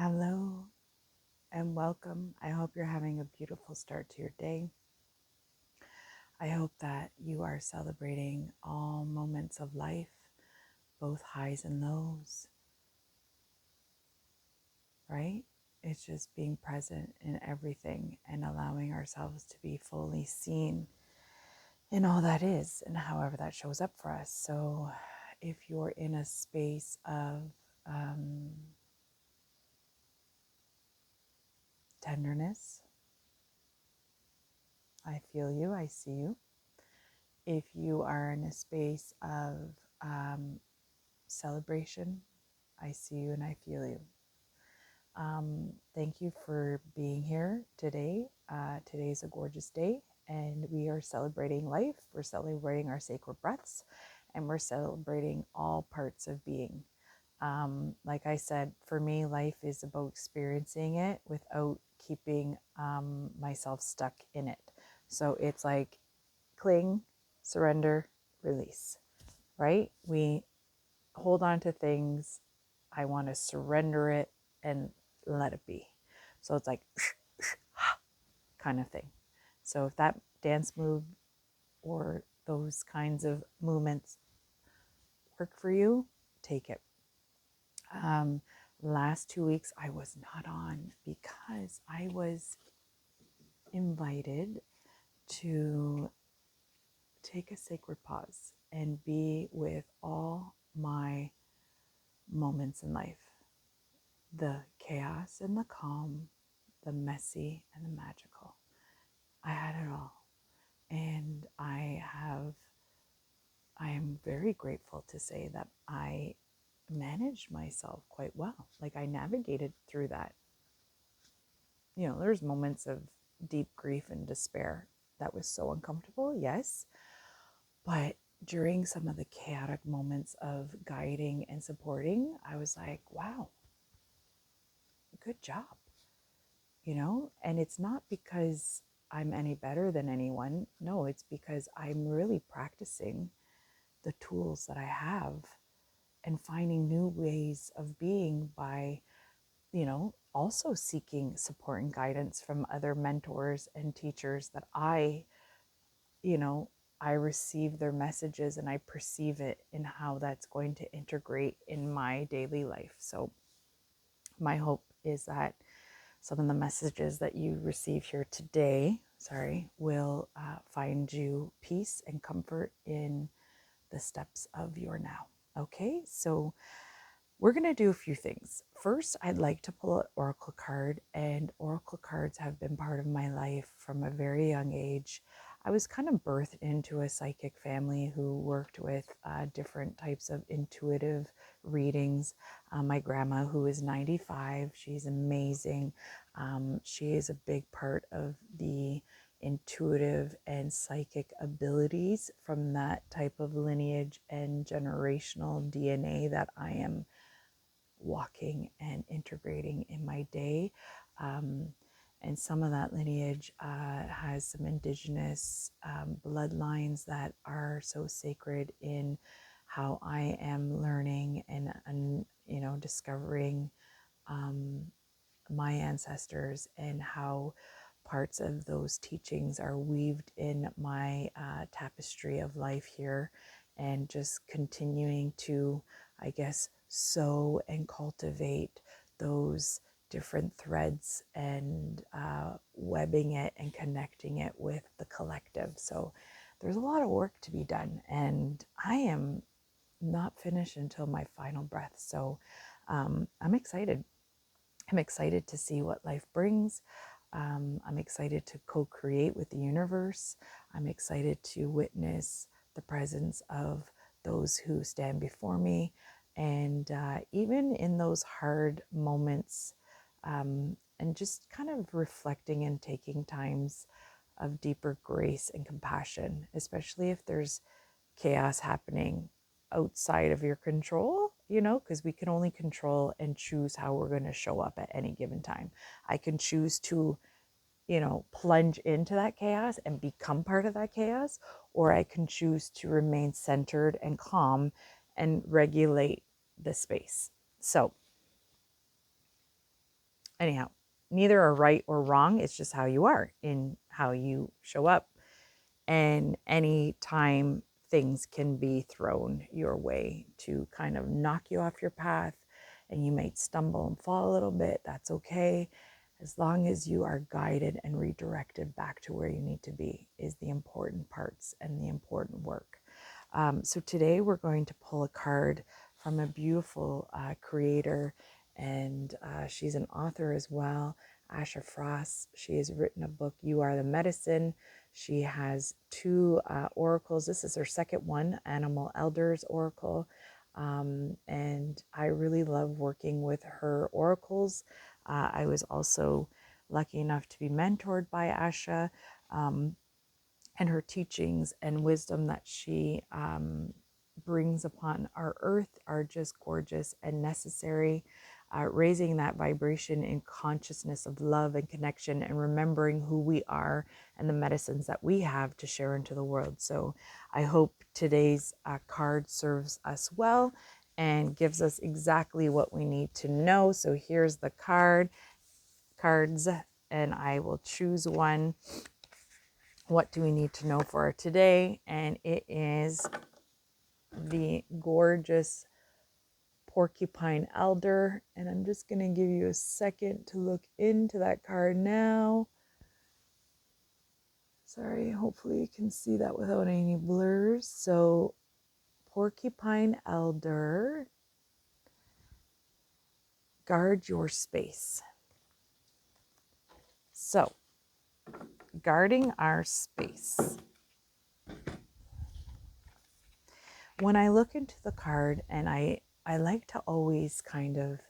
Hello and welcome. I hope you're having a beautiful start to your day. I hope that you are celebrating all moments of life, both highs and lows, right? It's just being present in everything and allowing ourselves to be fully seen in all that is and however that shows up for us. So, if you're in a space of tenderness, I feel you, I see you. If you are in a space of celebration, I see you and I feel you. Thank you for being here today. Today's a gorgeous day, and we are celebrating life. We're celebrating our sacred breaths, and we're celebrating all parts of being. Like I said, for me, life is about experiencing it without keeping myself stuck in it. So it's like cling, surrender, release, right? We hold on to things. I want to surrender it and let it be. So it's like kind of thing. So if that dance move or those kinds of movements work for you, take it. Last 2 weeks I was not on because I was invited to take a sacred pause and be with all my moments in life, the chaos and the calm, the messy and the magical. I had it all. And I am very grateful to say that I managed myself quite well. Like I navigated through that. There's moments of deep grief and despair. That was so uncomfortable, yes. But during some of the chaotic moments of guiding and supporting, I was like, wow, good job. And it's not because I'm any better than anyone. No, it's because I'm really practicing the tools that I have and finding new ways of being by, also seeking support and guidance from other mentors and teachers that you know, I receive their messages and I perceive it in how that's going to integrate in my daily life. So my hope is that some of the messages that you receive here today, will find you peace and comfort in the steps of your now. Okay, so we're going to do a few things. First, I'd like to pull an oracle card, and oracle cards have been part of my life from a very young age. I was kind of birthed into a psychic family who worked with different types of intuitive readings. My grandma, who is 95, she's amazing. She is a big part of the intuitive and psychic abilities from that type of lineage and generational DNA that I am walking and integrating in my day. And some of that lineage has some indigenous bloodlines that are so sacred in how I am learning and discovering my ancestors and how parts of those teachings are weaved in my tapestry of life here, and just continuing to, I guess, sow and cultivate those different threads and webbing it and connecting it with the collective. So there's a lot of work to be done, and I am not finished until my final breath. So I'm excited. I'm excited to see what life brings. I'm excited to co-create with the universe. I'm excited to witness the presence of those who stand before me. And even in those hard moments, and just kind of reflecting and taking times of deeper grace and compassion, especially if there's chaos happening outside of your control, because we can only control and choose how we're going to show up at any given time. I can choose to, plunge into that chaos and become part of that chaos, or I can choose to remain centered and calm and regulate the space. So anyhow, neither are right or wrong. It's just how you are in how you show up. And any time things can be thrown your way to kind of knock you off your path, and you might stumble and fall a little bit, that's okay. As long as you are guided and redirected back to where you need to be is the important parts and the important work. So today we're going to pull a card from a beautiful creator, and she's an author as well, Asha Frost. She has written a book, You Are the Medicine. She has two oracles. This is her second one, Animal Elders Oracle. And I really love working with her oracles. I was also lucky enough to be mentored by Asha, and her teachings and wisdom that she brings upon our earth are just gorgeous and necessary. Raising that vibration in consciousness of love and connection, and remembering who we are and the medicines that we have to share into the world. So I hope today's card serves us well and gives us exactly what we need to know. So here's the cards, and I will choose one. What do we need to know for today? And it is the gorgeous Porcupine Elder. And I'm just going to give you a second to look into that card now. Sorry, hopefully you can see that without any blurs. So Porcupine Elder, guard your space. So guarding our space. When I look into the card, and I like to always kind of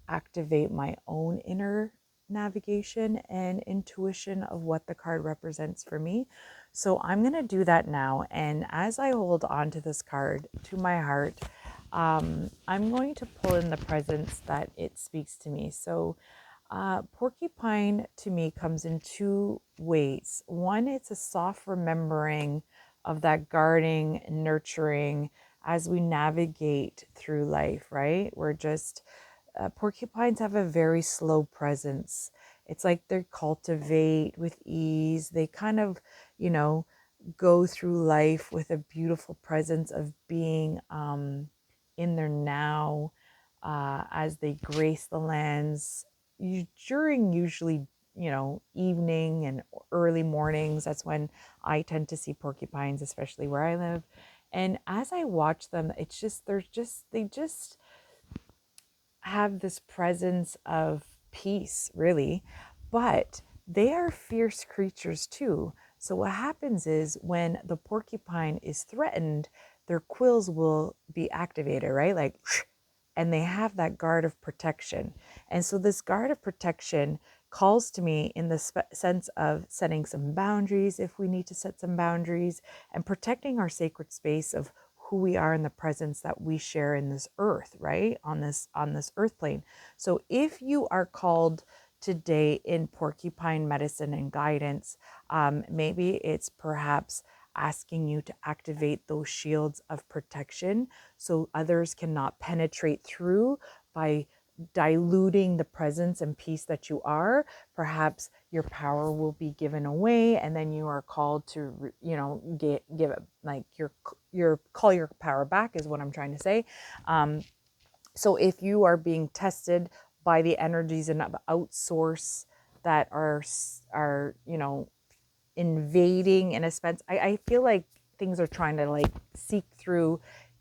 activate my own inner navigation and intuition of what the card represents for me. So I'm going to do that now. And as I hold on to this card to my heart, I'm going to pull in the presence that it speaks to me. So porcupine to me comes in two ways. One, it's a soft remembering of that guarding, nurturing as we navigate through life, right? We're just, porcupines have a very slow presence. It's like they cultivate with ease. They kind of, go through life with a beautiful presence of being in their now, as they grace the lands during usually evening and early mornings. That's when I tend to see porcupines, especially where I live. And as I watch them, it's just they just have this presence of peace, really. But they are fierce creatures too. So what happens is when the porcupine is threatened, their quills will be activated, right? Like, and they have that guard of protection. And so this guard of protection calls to me in the sense of setting some boundaries if we need to set some boundaries, and protecting our sacred space of who we are in the presence that we share in this earth, right? On this earth plane. So if you are called today in porcupine medicine and guidance, maybe it's perhaps asking you to activate those shields of protection so others cannot penetrate through by diluting the presence and peace that you are. Perhaps your power will be given away, and then you are called to give it, like, your call your power back is what I'm trying to say. So if you are being tested by the energies and outsource that are invading, in a sense, I feel like things are trying to like seek through,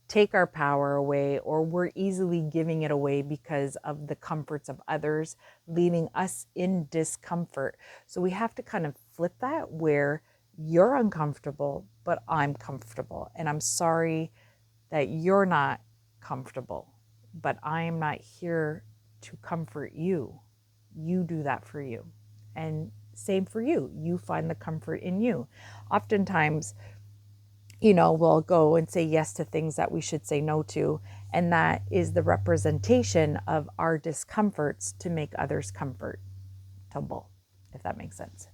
take our power away, or we're easily giving it away because of the comforts of others, leaving us in discomfort. So we have to kind of flip that, where you're uncomfortable, but I'm comfortable. And I'm sorry that you're not comfortable, but I am not here to comfort you. You do that for you. And same for you. You find the comfort in you. Oftentimes, we'll go and say yes to things that we should say no to. And that is the representation of our discomforts to make others comfortable, if that makes sense.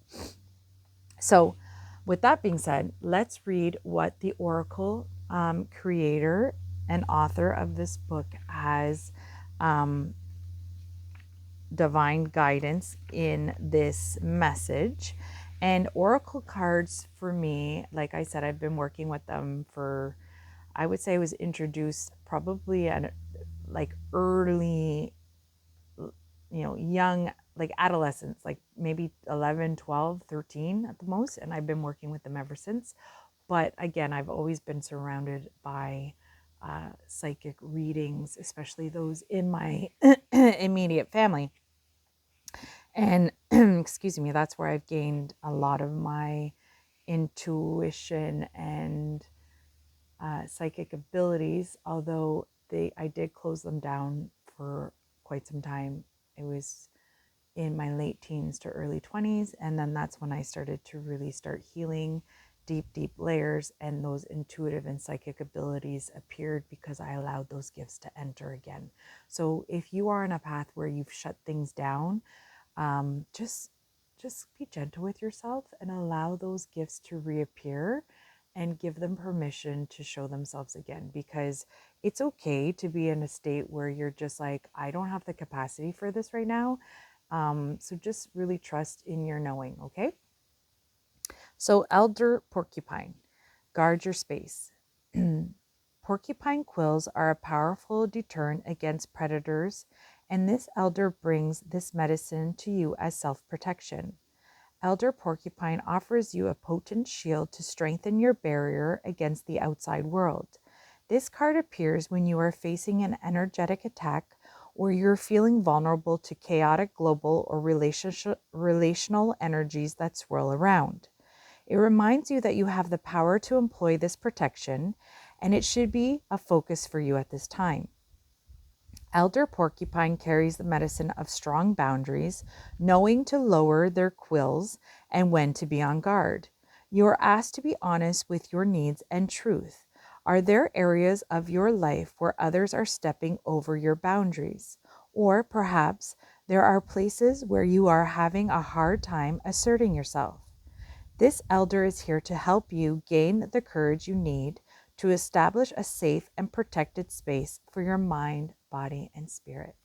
So with that being said, let's read what the Oracle creator and author of this book has divine guidance in this message. And oracle cards for me, like I said, I've been working with them for, I would say, I was introduced probably at like early, young, like adolescence, like maybe 11, 12, 13 at the most. And I've been working with them ever since. But again, I've always been surrounded by psychic readings, especially those in my immediate family. And excuse me, that's where I've gained a lot of my intuition and psychic abilities, although I did close them down for quite some time. It was in my late teens to early 20s, and then that's when I started to really start healing deep layers, and those intuitive and psychic abilities appeared because I allowed those gifts to enter again. So if you are on a path where you've shut things down, just be gentle with yourself and allow those gifts to reappear and give them permission to show themselves again, because it's okay to be in a state where you're just like, I don't have the capacity for this right now. So just really trust in your knowing, okay? So elder porcupine, guard your space. Porcupine quills are a powerful deterrent against predators, and this elder brings this medicine to you as self-protection. Elder porcupine offers you a potent shield to strengthen your barrier against the outside world. This card appears when you are facing an energetic attack or you're feeling vulnerable to chaotic global or relational energies that swirl around. It reminds you that you have the power to employ this protection, and it should be a focus for you at this time. Elder porcupine carries the medicine of strong boundaries, knowing to lower their quills and when to be on guard. You are asked to be honest with your needs and truth. Are there areas of your life where others are stepping over your boundaries? Or perhaps there are places where you are having a hard time asserting yourself. This elder is here to help you gain the courage you need to establish a safe and protected space for your mind, body, and spirit.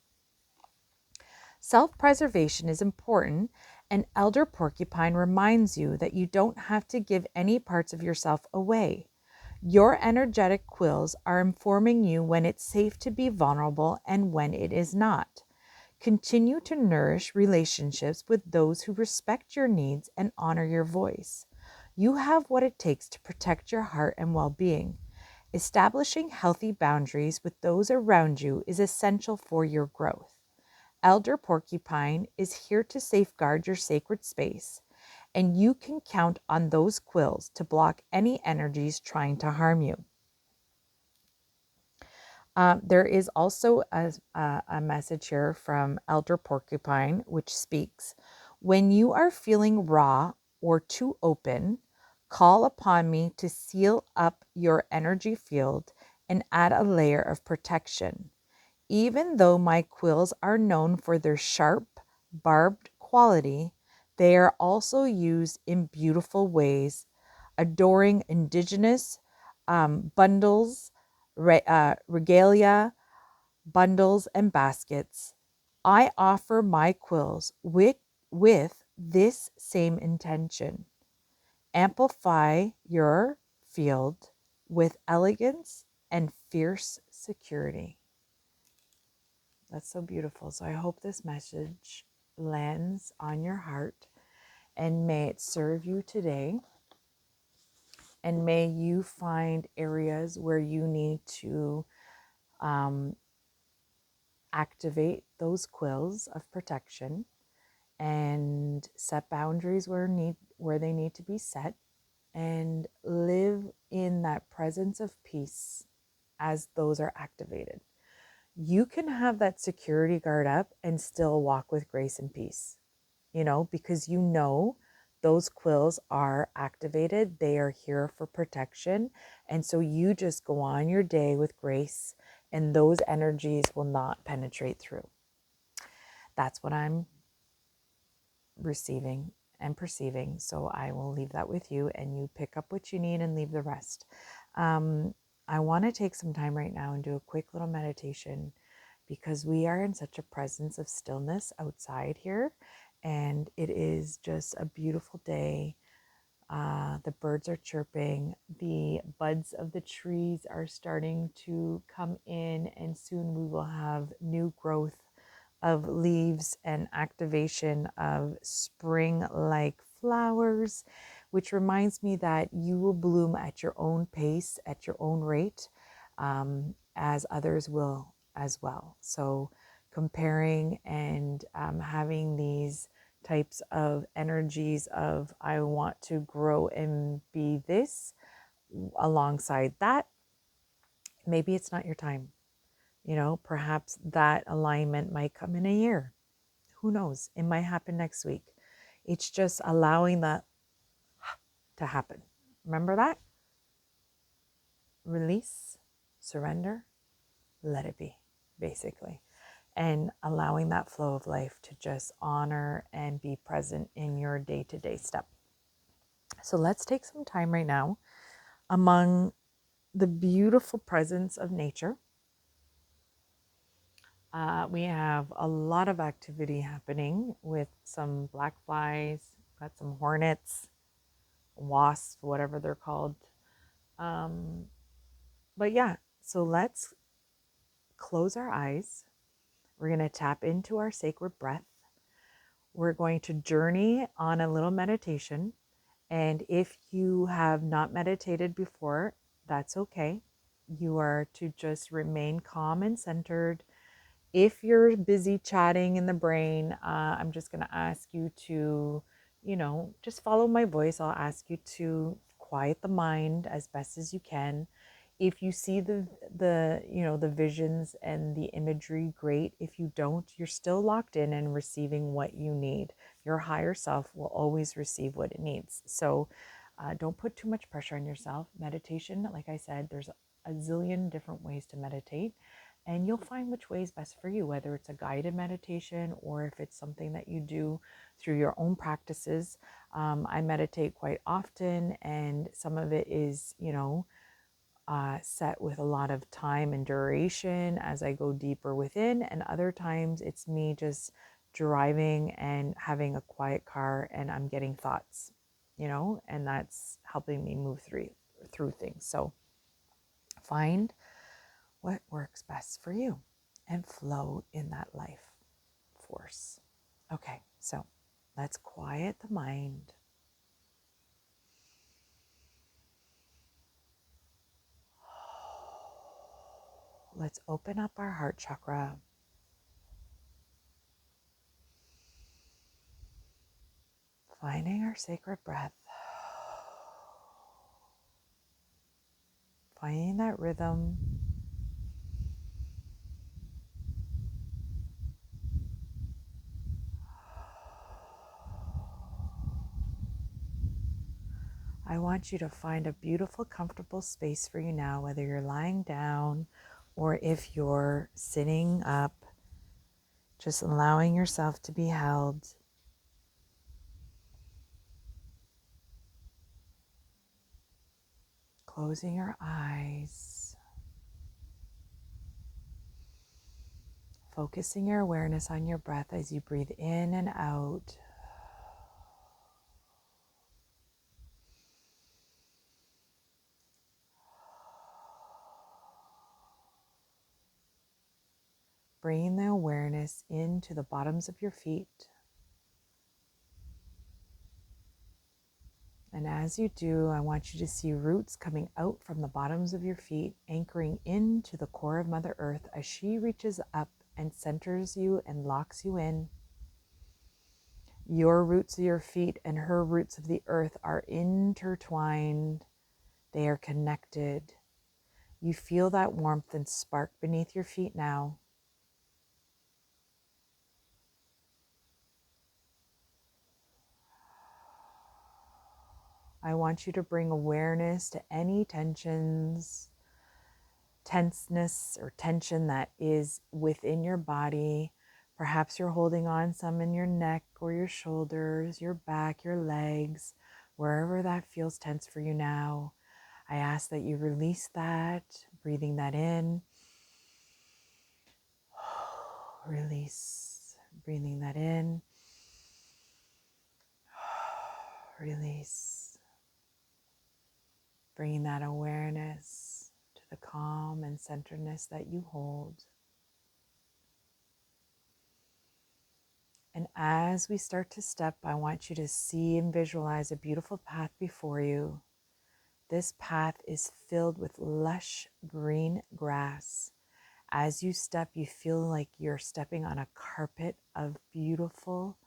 Self-preservation is important, and Elder Porcupine reminds you that you don't have to give any parts of yourself away. Your energetic quills are informing you when it's safe to be vulnerable and when it is not. Continue to nourish relationships with those who respect your needs and honor your voice. You have what it takes to protect your heart and well-being. Establishing healthy boundaries with those around you is essential for your growth. Elder Porcupine is here to safeguard your sacred space, and you can count on those quills to block any energies trying to harm you. There is also a message here from Elder Porcupine, which speaks, when you are feeling raw or too open, call upon me to seal up your energy field and add a layer of protection. Even though my quills are known for their sharp, barbed quality, they are also used in beautiful ways, adoring indigenous bundles, regalia, bundles, and baskets. I offer my quills with this same intention. Amplify your field with elegance and fierce security. That's so beautiful. So I hope this message lands on your heart, and may it serve you today. And may you find areas where you need to activate those quills of protection and set boundaries where they need to be set, and live in that presence of peace as those are activated. You can have that security guard up and still walk with grace and peace, because those quills are activated. They are here for protection. And so you just go on your day with grace, and those energies will not penetrate through. That's what I'm receiving and perceiving. So I will leave that with you, and you pick up what you need and leave the rest. I want to take some time right now and do a quick little meditation because we are in such a presence of stillness outside here. And it is just a beautiful day. The birds are chirping, the buds of the trees are starting to come in, and soon we will have new growth of leaves and activation of spring like flowers, which reminds me that you will bloom at your own pace, at your own rate, as others will as well. So, comparing and having these types of energies of I want to grow and be this alongside that, maybe it's not your time. Perhaps that alignment might come in a year. Who knows? It might happen next week. It's just allowing that to happen. Remember that? Release, surrender, let it be, basically. And allowing that flow of life to just honor and be present in your day-to-day step. So let's take some time right now among the beautiful presence of nature. We have a lot of activity happening with some black flies, got some hornets, wasps, whatever they're called. But yeah, so let's close our eyes. We're going to tap into our sacred breath. We're going to journey on a little meditation. And if you have not meditated before, that's okay. You are to just remain calm and centered. If you're busy chatting in the brain, I'm just going to ask you to, just follow my voice. I'll ask you to quiet the mind as best as you can. If you see the visions and the imagery, great. If you don't, you're still locked in and receiving what you need. Your higher self will always receive what it needs. So don't put too much pressure on yourself. Meditation, like I said, there's a zillion different ways to meditate. And you'll find which way is best for you, whether it's a guided meditation or if it's something that you do through your own practices. I meditate quite often, and some of it is, set with a lot of time and duration as I go deeper within. And other times it's me just driving and having a quiet car and I'm getting thoughts, and that's helping me move through things. So find what works best for you and flow in that life force. Okay, so let's quiet the mind. Let's open up our heart chakra. Finding our sacred breath. Finding that rhythm. I want you to find a beautiful, comfortable space for you now, whether you're lying down or if you're sitting up, just allowing yourself to be held. Closing your eyes. Focusing your awareness on your breath as you breathe in and out. Bringing the awareness into the bottoms of your feet. And as you do, I want you to see roots coming out from the bottoms of your feet, anchoring into the core of Mother Earth as she reaches up and centers you and locks you in. Your roots of your feet and her roots of the earth are intertwined. They are connected. You feel that warmth and spark beneath your feet now. I want you to bring awareness to any tenseness or tension that is within your body. Perhaps you're holding on some in your neck or your shoulders, your back, your legs, wherever that feels tense for you now. I ask that you release that, breathing that in Release. Breathing that in. Release. Bringing that awareness to the calm and centeredness that you hold. And as we start to step, I want you to see and visualize a beautiful path before you. This path is filled with lush green grass. As you step, you feel like you're stepping on a carpet of beautiful,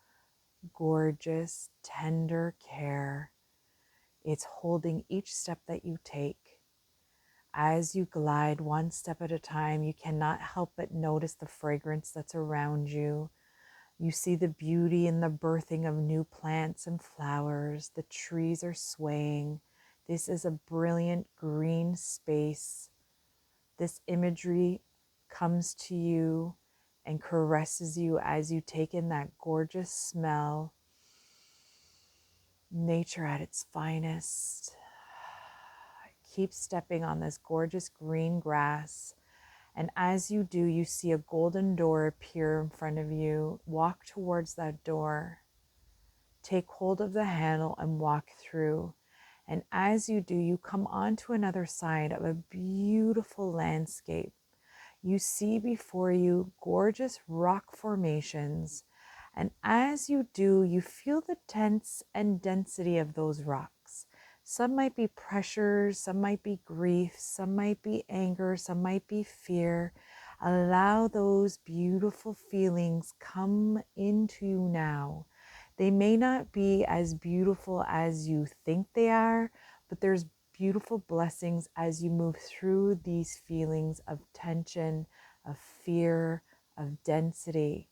gorgeous, tender care. It's holding each step that you take. As you glide one step at a time, you cannot help but notice the fragrance that's around you. You see the beauty in the birthing of new plants and flowers. The trees are swaying. This is a brilliant green space. This imagery comes to you and caresses you as you take in that gorgeous smell. Nature at its finest. Keep stepping on this gorgeous green grass. And as you do, you see a golden door appear in front of you. Walk towards that door. Take hold of the handle and walk through. And as you do, you come onto another side of a beautiful landscape. You see before you gorgeous rock formations. And as you do, you feel the tense and density of those rocks. Some might be pressures, some might be grief, some might be anger, some might be fear. Allow those beautiful feelings come into you now. They may not be as beautiful as you think they are, but there's beautiful blessings as you move through these feelings of tension, of fear, of density.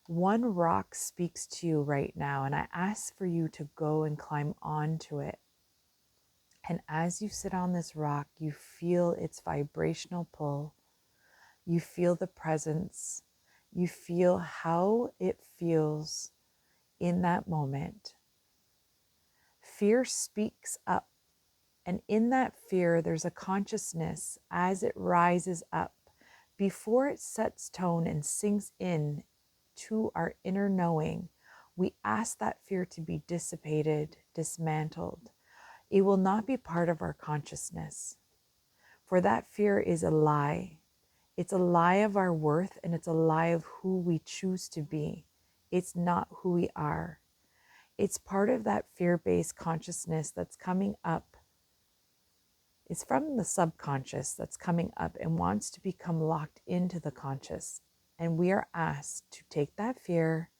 One rock speaks to you right now, and I ask for you to go and climb onto it. And as you sit on this rock, you feel its vibrational pull. You feel the presence. You feel how it feels in that moment. Fear speaks up. And in that fear, there's a consciousness as it rises up. Before it sets tone and sinks in to our inner knowing, we ask that fear to be dissipated, dismantled. It will not be part of our consciousness. For that fear is a lie. It's a lie of our worth, and it's a lie of who we choose to be. It's not who we are. It's part of that fear-based consciousness that's coming up. It's from the subconscious that's coming up and wants to become locked into the conscious. And we are asked to take that fear,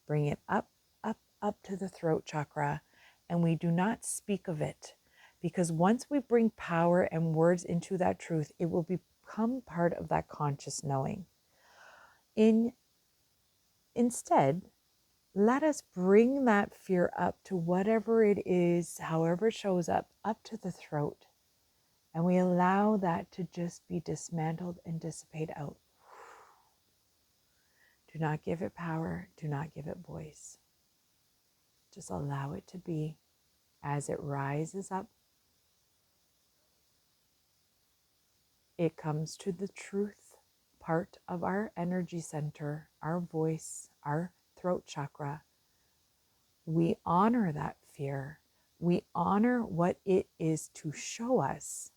bring it up, up, up to the throat chakra, and we do not speak of it. Because once we bring power and words into that truth, it will become part of that conscious knowing. Instead, let us bring that fear up to whatever it is, however it shows up to the throat. And we allow that to just be dismantled and dissipate out. Do not give it power. Do not give it voice. Just allow it to be as it rises up. It comes to the truth part of our energy center, our voice, our throat chakra. We honor that fear. We honor what it is to show us.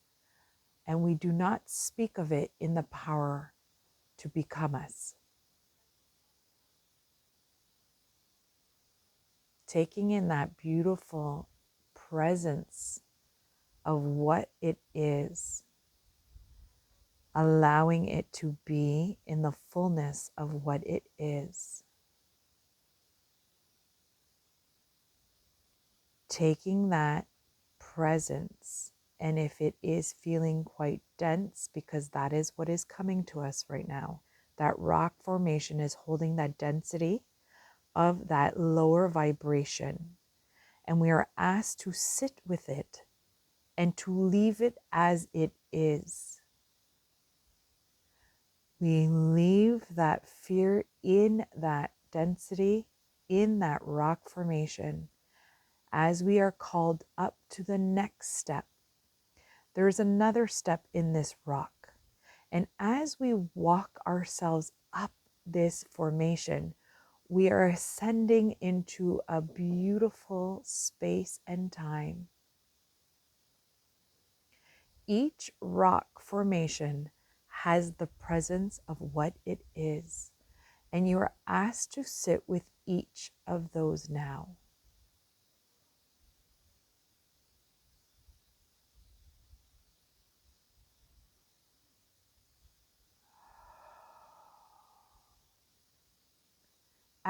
And we do not speak of it in the power to become us. Taking in that beautiful presence of what it is, allowing it to be in the fullness of what it is. Taking that presence, and if it is feeling quite dense, because that is what is coming to us right now, that rock formation is holding that density of that lower vibration. And we are asked to sit with it and to leave it as it is. We leave that fear in that density, in that rock formation, as we are called up to the next step. There is another step in this rock. And as we walk ourselves this formation, we are ascending into a beautiful space and time. Each rock formation has the presence of what it is, and you are asked to sit with each of those now.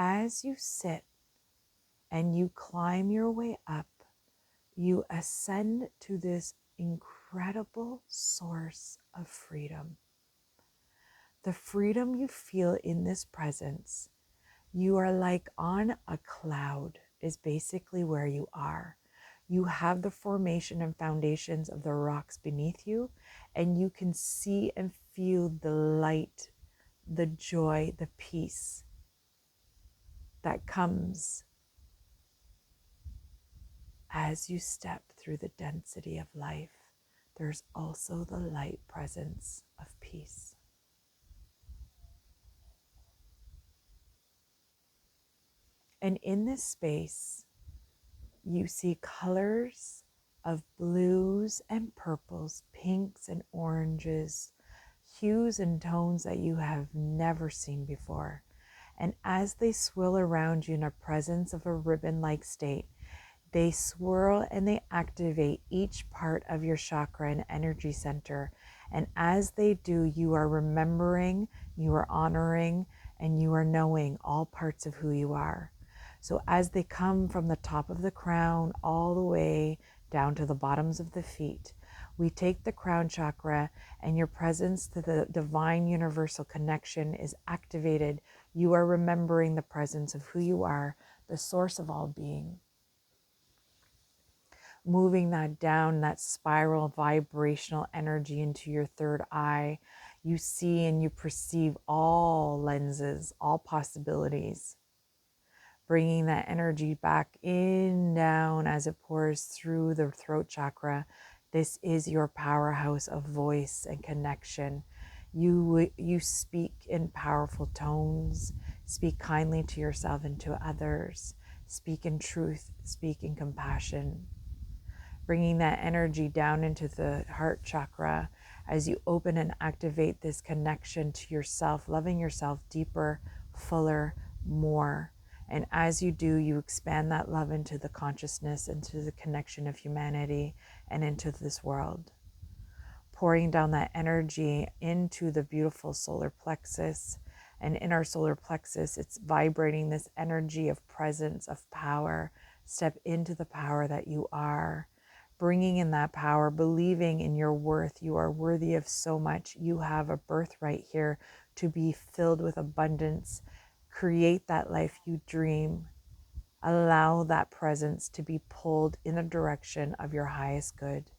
As you sit and you climb your way up, you ascend to this incredible source of freedom. The freedom you feel in this presence, you are like on a cloud, is basically where you are. You have the formation and foundations of the rocks beneath you, and you can see and feel the light, the joy, the peace that comes as you step through the density of life. There's also the light presence of peace. And in this space, you see colors of blues and purples, pinks and oranges, hues and tones that you have never seen before. And as they swirl around you in a presence of a ribbon-like state, they swirl and they activate each part of your chakra and energy center. And as they do, you are remembering, you are honoring, and you are knowing all parts of who you are. So as they come from the top of the crown all the way down to the bottoms of the feet, we take the crown chakra and your presence to the divine universal connection is activated. You are remembering the presence of who you are, the source of all being. Moving that down, that spiral vibrational energy into your third eye, you see and you perceive all lenses, all possibilities. Bringing that energy back in, down as it pours through the throat chakra. This is your powerhouse of voice and connection. You speak in powerful tones, speak kindly to yourself and to others, speak in truth, speak in compassion. Bringing that energy down into the heart chakra as you open and activate this connection to yourself, loving yourself deeper, fuller, more. And as you do, you expand that love into the consciousness, into the connection of humanity, and into this world. Pouring down that energy into the beautiful solar plexus. And in our solar plexus, it's vibrating this energy of presence, of power. Step into the power that you are. Bringing in that power, believing in your worth. You are worthy of so much. You have a birthright here to be filled with abundance. Create that life you dream. Allow that presence to be pulled in the direction of your highest good.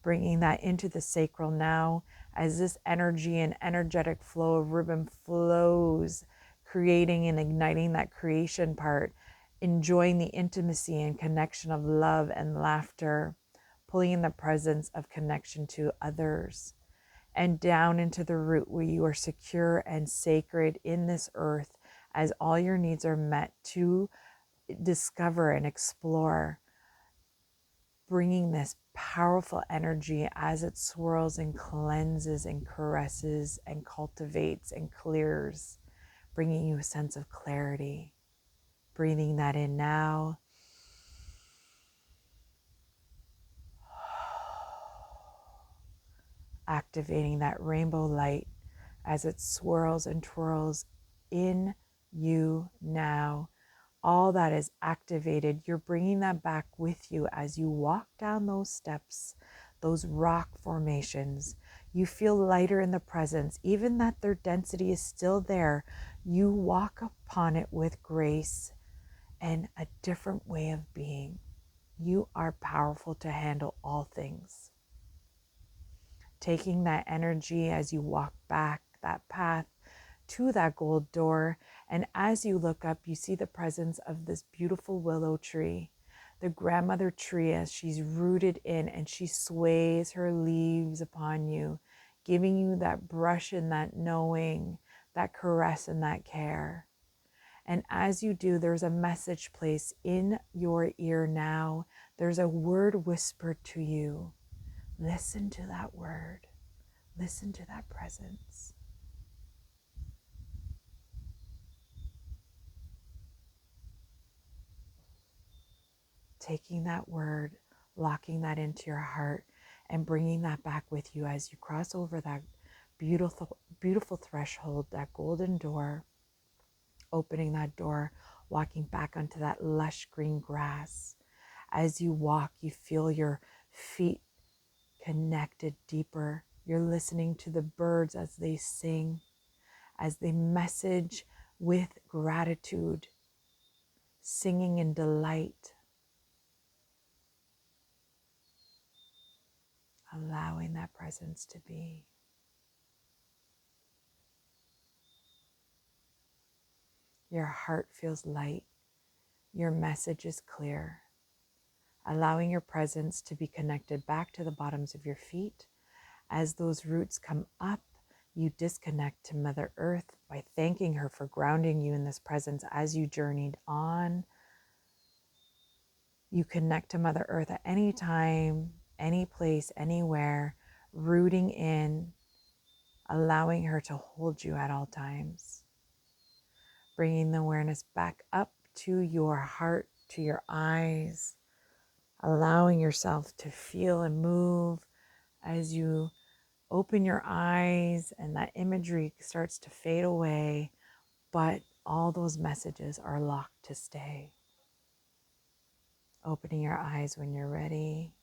Bringing that into the sacral now as this energy and energetic flow of ribbon flows, creating and igniting that creation part, enjoying the intimacy and connection of love and laughter, pulling in the presence of connection to others, and down into the root where you are secure and sacred in this earth as all your needs are met to discover and explore, bringing this powerful energy as it swirls and cleanses and caresses and cultivates and clears, bringing you a sense of clarity. Breathing that in now. Activating that rainbow light as it swirls and twirls in you now. All that is activated, you're bringing that back with you as you walk down those steps, those rock formations. You feel lighter in the presence, even that their density is still there. You walk upon it with grace and a different way of being. You are powerful to handle all things. Taking that energy as you walk back that path to that gold door. And as you look up, you see the presence of this beautiful willow tree, the grandmother tree, as she's rooted in and she sways her leaves upon you, giving you that brush and that knowing, that caress and that care. And as you do, there's a message placed in your ear now. There's a word whispered to you. Listen to that word. Listen to that presence. Taking that word, locking that into your heart, and bringing that back with you as you cross over that beautiful, beautiful threshold, that golden door, opening that door, walking back onto that lush green grass. As you walk, you feel your feet connected deeper. You're listening to the birds as they sing, as they message with gratitude, singing in delight, allowing that presence to be. Your heart feels light. Your message is clear. Allowing your presence to be connected back to the bottoms of your feet. As those roots come up, you disconnect to Mother Earth by thanking her for grounding you in this presence as you journeyed on. You connect to Mother Earth at any time, any place, anywhere, rooting in, allowing her to hold you at all times. Bringing the awareness back up to your heart, to your eyes, allowing yourself to feel and move as you open your eyes and that imagery starts to fade away, but all those messages are locked to stay. Opening your eyes when you're ready.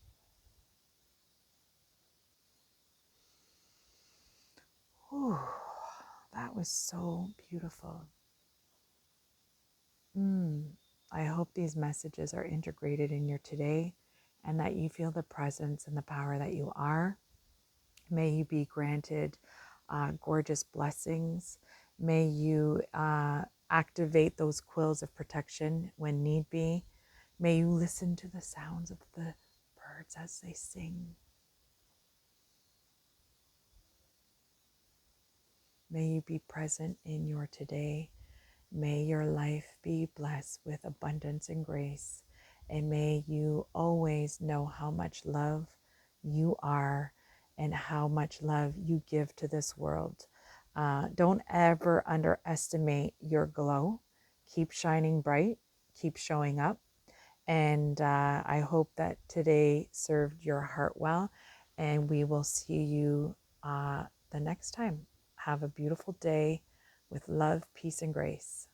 Whew, that was so beautiful. I hope these messages are integrated in your today and that you feel the presence and the power that you are. May you be granted gorgeous blessings. May you activate those quills of protection when need be. May you listen to the sounds of the birds as they sing. May you be present in your today. May your life be blessed with abundance and grace. And may you always know how much love you are and how much love you give to this world. Don't ever underestimate your glow. Keep shining bright. Keep showing up. And I hope that today served your heart well. And we will see you the next time. Have a beautiful day with love, peace, and grace.